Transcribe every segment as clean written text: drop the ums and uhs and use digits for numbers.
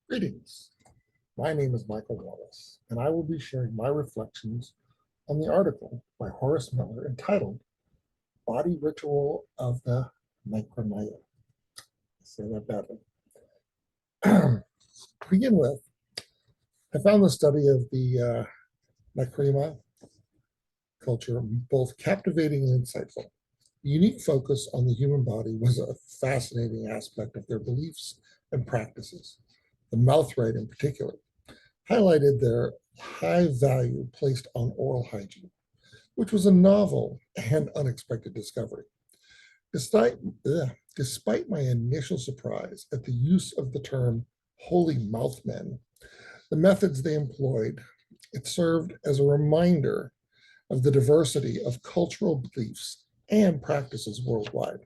Greetings. My name is Michael Wallace, and I will be sharing my reflections on the article by Horace Miller entitled Body Ritual of the Nacirema. Say that badly. To begin with, I found the study of the Nacirema culture both captivating and insightful. The unique focus on the human body was a fascinating aspect of their beliefs and practices. The mouth rite in particular highlighted their high value placed on oral hygiene, which was a novel and unexpected discovery. Despite, despite my initial surprise at the use of the term holy mouthmen, the methods they employed, it served as a reminder of the diversity of cultural beliefs and practices worldwide.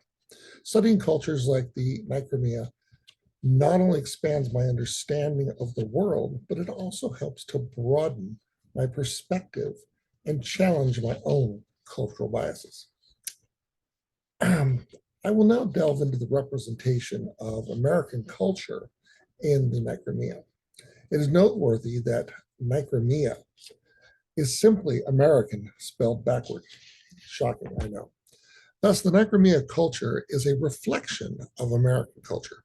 Studying cultures like the Nacirema not only expands my understanding of the world, but it also helps to broaden my perspective and challenge my own cultural biases. I will now delve into the representation of American culture in the Nacirema. It is noteworthy that Nacirema is simply American spelled backward. Shocking, I know. Thus, the Nacirema culture is a reflection of American culture.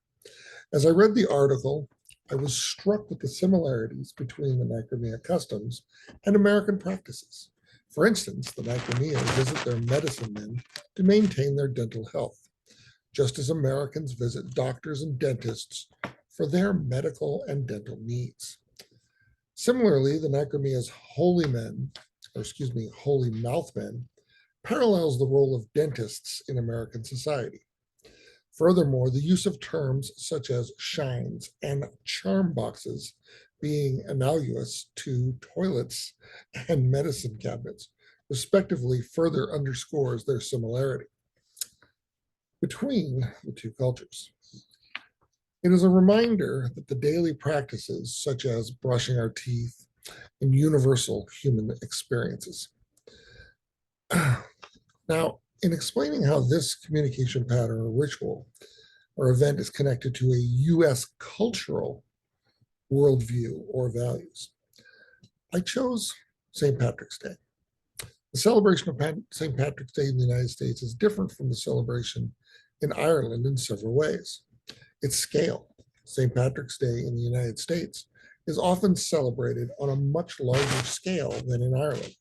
As I read the article, I was struck with the similarities between the Nacirema customs and American practices. For instance, the Nacirema visit their medicine men to maintain their dental health, just as Americans visit doctors and dentists for their medical and dental needs. Similarly, the Nacirema's holy mouthmen, parallels the role of dentists in American society. Furthermore, the use of terms such as shines and charm boxes being analogous to toilets and medicine cabinets, respectively, further underscores their similarity between the two cultures. It is a reminder that the daily practices, such as brushing our teeth, and universal human experiences. Now, in explaining how this communication pattern or ritual or event is connected to a U.S. cultural worldview or values, I chose St. Patrick's Day. The celebration of St. Patrick's Day in the United States is different from the celebration in Ireland in several ways. Its scale, St. Patrick's Day in the United States, is often celebrated on a much larger scale than in Ireland,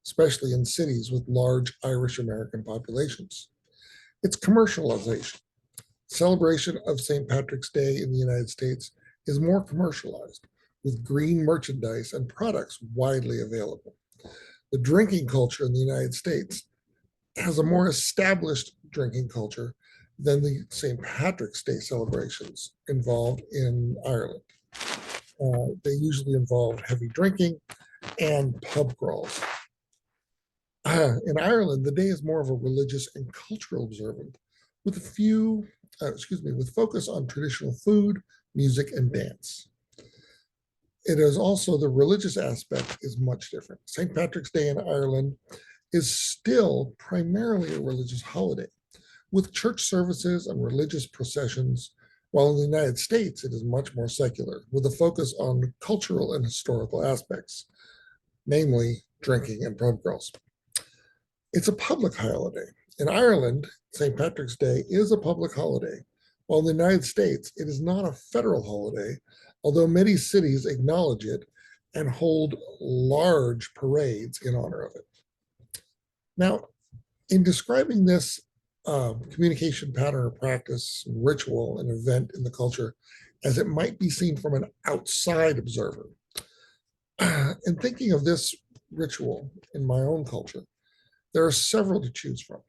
especially in cities with large Irish American populations. Its commercialization. Celebration of St. Patrick's Day in the United States is more commercialized, with green merchandise and products widely available. The drinking culture in the United States has a more established drinking culture than the St. Patrick's Day celebrations involved in Ireland. They usually involve heavy drinking and pub crawls. In Ireland, the day is more of a religious and cultural observance, with with focus on traditional food, music, and dance. It is also the religious aspect is much different. St. Patrick's Day in Ireland is still primarily a religious holiday, with church services and religious processions, while in the United States, it is much more secular, with a focus on cultural and historical aspects, namely drinking and pub crawls. It's a public holiday. In Ireland, St. Patrick's Day is a public holiday, while in the United States, it is not a federal holiday, although many cities acknowledge it and hold large parades in honor of it. Now, in describing this communication pattern or practice, ritual, and event in the culture as it might be seen from an outside observer, in thinking of this ritual in my own culture, there are several to choose from.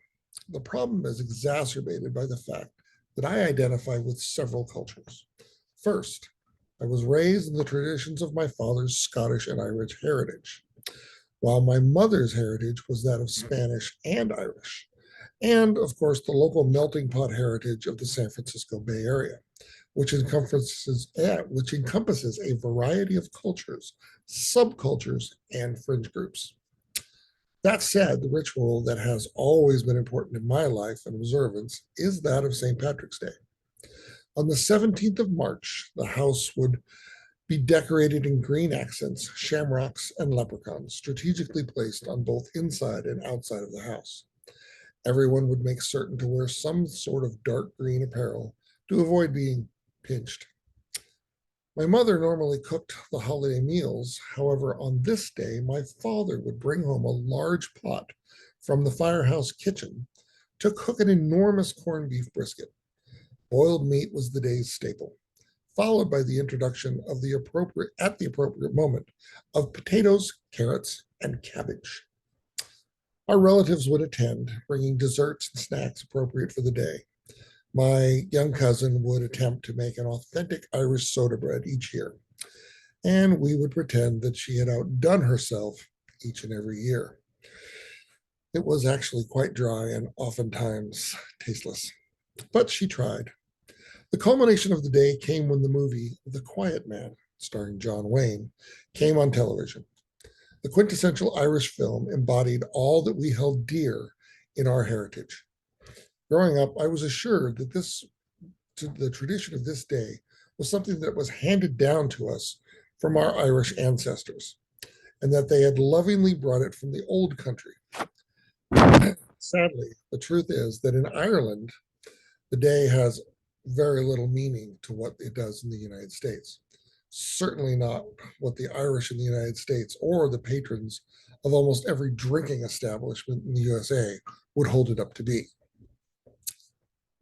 The problem is exacerbated by the fact that I identify with several cultures. First, I was raised in the traditions of my father's Scottish and Irish heritage, while my mother's heritage was that of Spanish and Irish, and of course the local melting pot heritage of the San Francisco Bay Area, which encompasses a variety of cultures, subcultures, and fringe groups. That said, the ritual that has always been important in my life and observance is that of St. Patrick's Day. On the 17th of March, the house would be decorated in green accents, shamrocks, and leprechauns, strategically placed on both inside and outside of the house. Everyone would make certain to wear some sort of dark green apparel to avoid being pinched. My mother normally cooked the holiday meals. However, on this day, my father would bring home a large pot from the firehouse kitchen to cook an enormous corned beef brisket. Boiled meat was the day's staple, followed by the introduction of at the appropriate moment, of potatoes, carrots, and cabbage. Our relatives would attend, bringing desserts and snacks appropriate for the day. My young cousin would attempt to make an authentic Irish soda bread each year, and we would pretend that she had outdone herself each and every year. It was actually quite dry and oftentimes tasteless, but she tried. The culmination of the day came when the movie The Quiet Man, starring John Wayne, came on television. The quintessential Irish film embodied all that we held dear in our heritage. Growing up, I was assured that the tradition of this day was something that was handed down to us from our Irish ancestors, and that they had lovingly brought it from the old country. Sadly, the truth is that in Ireland, the day has very little meaning to what it does in the United States. Certainly not what the Irish in the United States or the patrons of almost every drinking establishment in the USA would hold it up to be.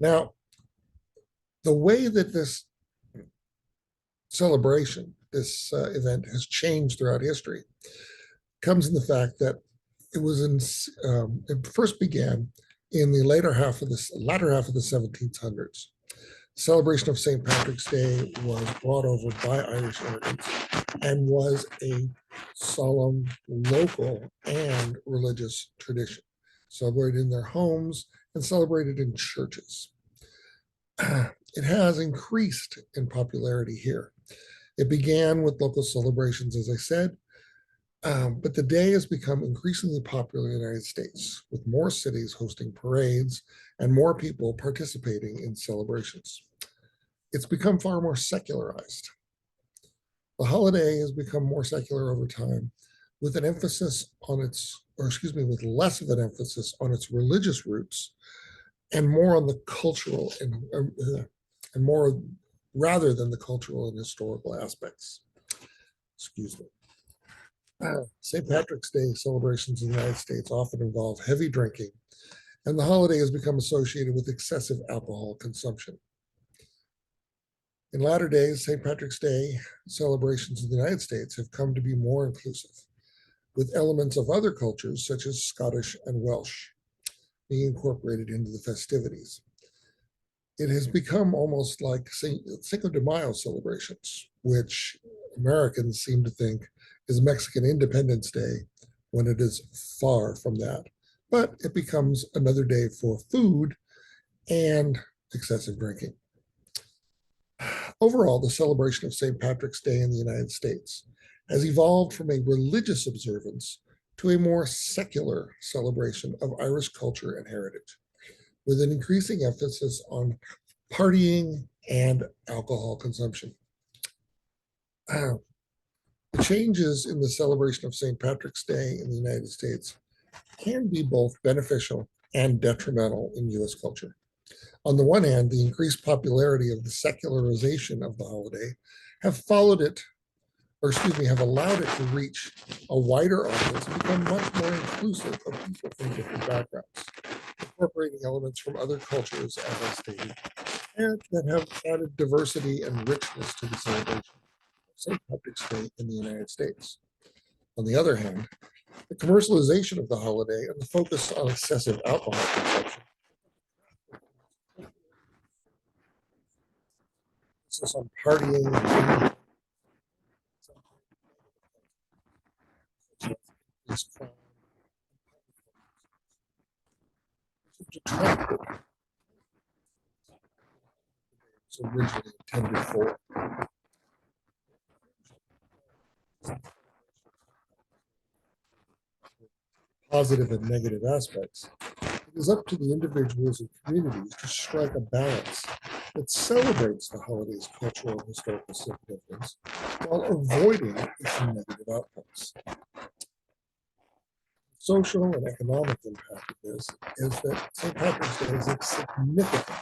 Now, the way that this celebration, this event has changed throughout history comes in the fact that it first began in the latter half of the 1700s. Celebration of St. Patrick's Day was brought over by Irish immigrants and was a solemn local and religious tradition, celebrated in their homes and celebrated in churches. It has increased in popularity here. It began with local celebrations, as I said, but the day has become increasingly popular in the United States, with more cities hosting parades and more people participating in celebrations. It's become far more secularized. The holiday has become more secular over time, with an emphasis on with less of an emphasis on its religious roots and more on the cultural and more rather than the cultural and historical aspects. Excuse me. St. Patrick's Day celebrations in the United States often involve heavy drinking, and the holiday has become associated with excessive alcohol consumption. In latter days, St. Patrick's Day celebrations in the United States have come to be more inclusive, with elements of other cultures, such as Scottish and Welsh, being incorporated into the festivities. It has become almost like Cinco de Mayo celebrations, which Americans seem to think is Mexican Independence Day when it is far from that. But it becomes another day for food and excessive drinking. Overall, the celebration of St. Patrick's Day in the United States has evolved from a religious observance to a more secular celebration of Irish culture and heritage, with an increasing emphasis on partying and alcohol consumption. The changes in the celebration of St. Patrick's Day in the United States can be both beneficial and detrimental in US culture. On the one hand, the increased popularity of the secularization of the holiday have have allowed it to reach a wider audience and become much more inclusive of people from different backgrounds, incorporating elements from other cultures, as I stated, and that have added diversity and richness to the celebration of St. Patrick's Day in the United States. On the other hand, the commercialization of the holiday and the focus on excessive alcohol consumption, emphasis on partying is detracted it's originally intended for. Positive and negative aspects, it is up to the individuals and communities to strike a balance that celebrates the holiday's cultural and historical significance while avoiding its negative outcomes. Social and economic impact of this is that St. Patrick's Day is a significant.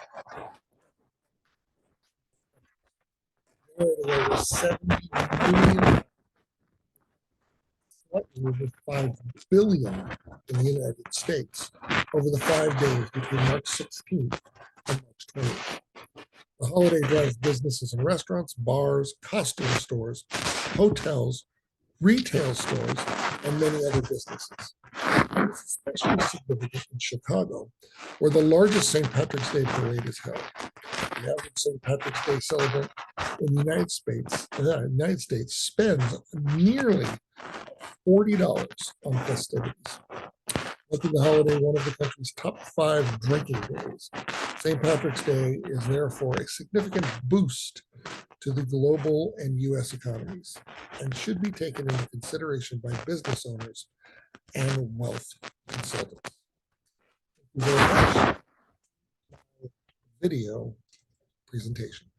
There are over 70 million, slightly over 5 billion in the United States over the 5 days between March 16th and March 20th. The holiday drives businesses and restaurants, bars, costume stores, hotels, retail stores, and many other businesses. And it's especially significant in Chicago, where the largest St. Patrick's Day parade is held. The average St. Patrick's Day celebrant in the United States spends nearly $40 on festivities, making the holiday one of the country's top 5 drinking days. St. Patrick's Day is therefore a significant boost to the global and U.S. economies and should be taken into consideration by business owners and wealth consultants. Thank you very much. Video presentation.